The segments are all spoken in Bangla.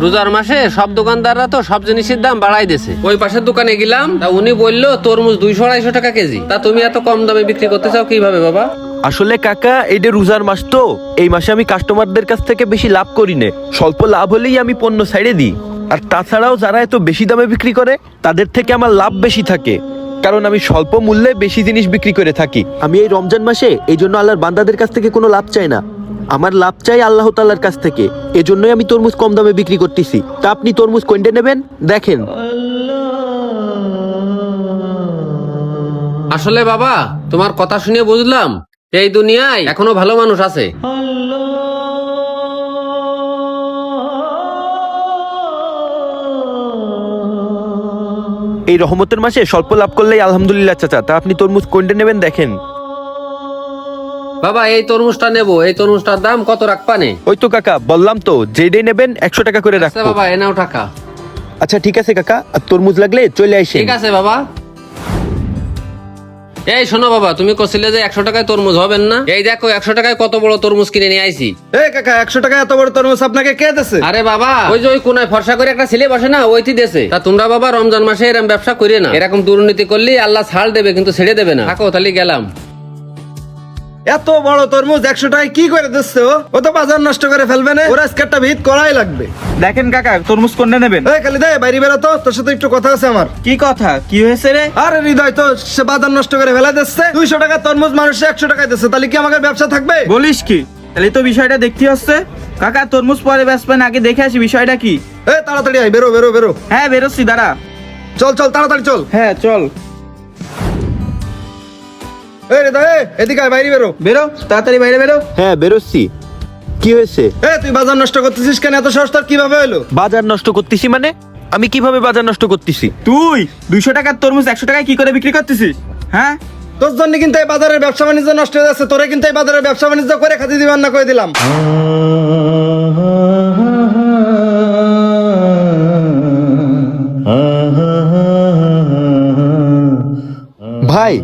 রোজার মাসে সব দোকানদাররা তো সব জিনিসের দাম বাড়াই দিয়েছে। ওই পাশের দোকানে গেলাম, তা উনি বললো তরমুজ 200-250 টাকা কেজি। তা তুমি এত কম দামে বিক্রি করতে চাও কিভাবে বাবা? আসলে কাকা, এইটা রোজার মাস তো, এই মাসে আমি কাস্টমারদের কাছ থেকে বেশি লাভ করি না। স্বল্প লাভ হলেই আমি পণ্য ছাইড়ে দিই। আর তাছাড়াও যারা এত বেশি দামে বিক্রি করে তাদের থেকে আমার লাভ বেশি থাকে, কারণ আমি স্বল্প মূল্যে বেশি জিনিস বিক্রি করে থাকি। আমি এই রমজান মাসে এই জন্য আল্লাহর বান্দাদের কাছ থেকে কোনো লাভ চাই না, আমার লাভ চাই আল্লাহ তাআলার কাছ থেকে। এজন্যই আমি তরমুজ কম দামে বিক্রি করতেছি। তা আপনি তরমুজ কোনটা নেবেন দেখেন। আসলে বাবা, তোমার কথা শুনে বুঝলাম এই দুনিয়ায় এখনো ভালো মানুষ আছে। এই রহমতের মাসে স্বল্প লাভ করলেই আলহামদুলিল্লাহ চাচা। তা আপনি তরমুজ কোনটা নেবেন দেখেন। বাবা, এই তরমুজটা নেবো। এই তরমুজটার দাম কত রাখবানে? ওই তো কাকা বললাম তো, যেটাই নেবেন 100 টাকা করে আচ্ছা রাখবো। বাবা, এ নাও টাকা। আচ্ছা ঠিক আছে কাকা, আর তরমুজ লাগলে চলে আসেন। ঠিক আছে বাবা। এই শোনো বাবা, তুমি কছিলে যে 100 টাকায় তরমুজ হবেন না? এই দেখো 100 টাকায় কত বড় তরমুজ কিনে নিয়ে আইছি। এই কাকা, 100 টাকা এত বড় তরমুজ আপনাকে কে দিছে? আরে বাবা, ওই যে ওই কোনায় ফর্সা করে একটা ছেলে বসে না, ওইটি দেশে। তা তোমরা বাবা রমজান মাসে এরকম ব্যবসা করে না। এরকম দুর্নীতি করলে আল্লাহ ছাড় দেবে, কিন্তু ছেড়ে দেবে না। থাকো তাহলে গেলাম। এত বড় তরমুজ 100 টাকায় কি করে দিচ্ছে? ও তো বাজার নষ্ট করে ফেলবে না। ওরা আজকে একটা ভিত করাই লাগবে। দেখেন কাকা, তরমুজ কোনটা নেবেন? এই কালি দে, বাইরে বেরো তো, তোর সাথে একটু কথা আছে আমার। কি কথা, কি হয়েছে রে? আরে হৃদয় তো সে বাজার নষ্ট করে ফেলা দিচ্ছে। 200 টাকা তরমুজ মানুষে 100 টাকায় দিচ্ছে, তাহলে কি আমাকে ব্যবসা থাকবে? বলিস কি? তাহলে তো বিষয়টা দেখতে হচ্ছে। কাকা, তরমুজ পরে বেচবেন, আগে দেখে আসি বিষয়টা কি। এই তাড়াতাড়ি আয়, বেরো বেরো বেরো। হ্যাঁ বেরোচ্ছি, দাঁড়া। চল চল তাড়াতাড়ি চল। হ্যাঁ চল। এই হৃদয়, এদিকে আয়, বাইরে বেরো। বেরো তাড়াতাড়ি, বাইরে বেরো। হ্যাঁ বেরোচ্ছি। কি হয়েছে? এই তুই বাজার নষ্ট করতেছিস কেন? এত সস্তা কিভাবে হলো? বাজার নষ্ট করতেছি মানে? আমি কিভাবে বাজার নষ্ট করতেছি? তুই 200 টাকার তরমুজ 100 টাকায় কি করে বিক্রি করতেছিস? হ্যাঁ, তোর জন্য কিন্তু এই বাজারের ব্যবসা বাণিজ্য নষ্ট হয়ে যাচ্ছে। তোরে কিন্তু এই বাজারের ব্যবসা বাণিজ্য করে খাতি দিবান না করে দিলাম। ভাই,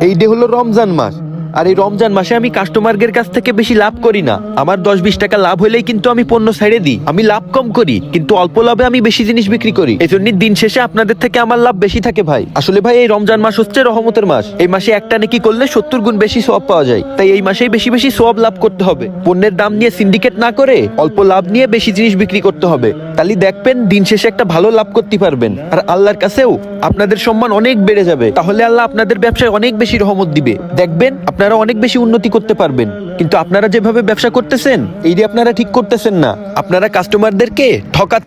এইটা হলো রমজান মাস, আর এই রমজান মাসে আমি কাস্টমারদের কাছ থেকে বেশি লাভ করি না। আমার 10-20 টাকা লাভ হলেই কিন্তু আমি পণ্য ছেড়ে দিই। আমি লাভ কম করি, কিন্তু অল্প লাভে আমি বেশি জিনিস বিক্রি করি। এজন্য দিন শেষে আপনাদের থেকে আমার লাভ বেশি থাকে ভাই। আসলে ভাই, এই রমজান মাস হচ্ছে রহমতের মাস। এই মাসে একটা নেকি করলে 70 গুণ বেশি সওয়াব পাওয়া যায়। তাই এই মাসেই বেশি বেশি সওয়াব লাভ করতে হবে। পণ্যের দাম নিয়ে সিন্ডিকেট না করে অল্প লাভ নিয়ে বেশি জিনিস বিক্রি করতে হবে। তাহলে দেখবেন দিন শেষে একটা ভালো লাভ করতে পারবেন, আর আল্লাহর কাছেও আপনাদের সম্মান অনেক বেড়ে যাবে। তাহলে আল্লাহ আপনাদের ব্যবসায় অনেক বেশি রহমত দিবে। দেখবেন আপনারা অনেক বেশি উন্নতি করতে পারবেন। কিন্তু আপনারা যেভাবে ব্যবসা করতেছেন, এইটা আপনারা ঠিক করতেছেন না। আপনারা কাস্টমারদেরকে ঠকা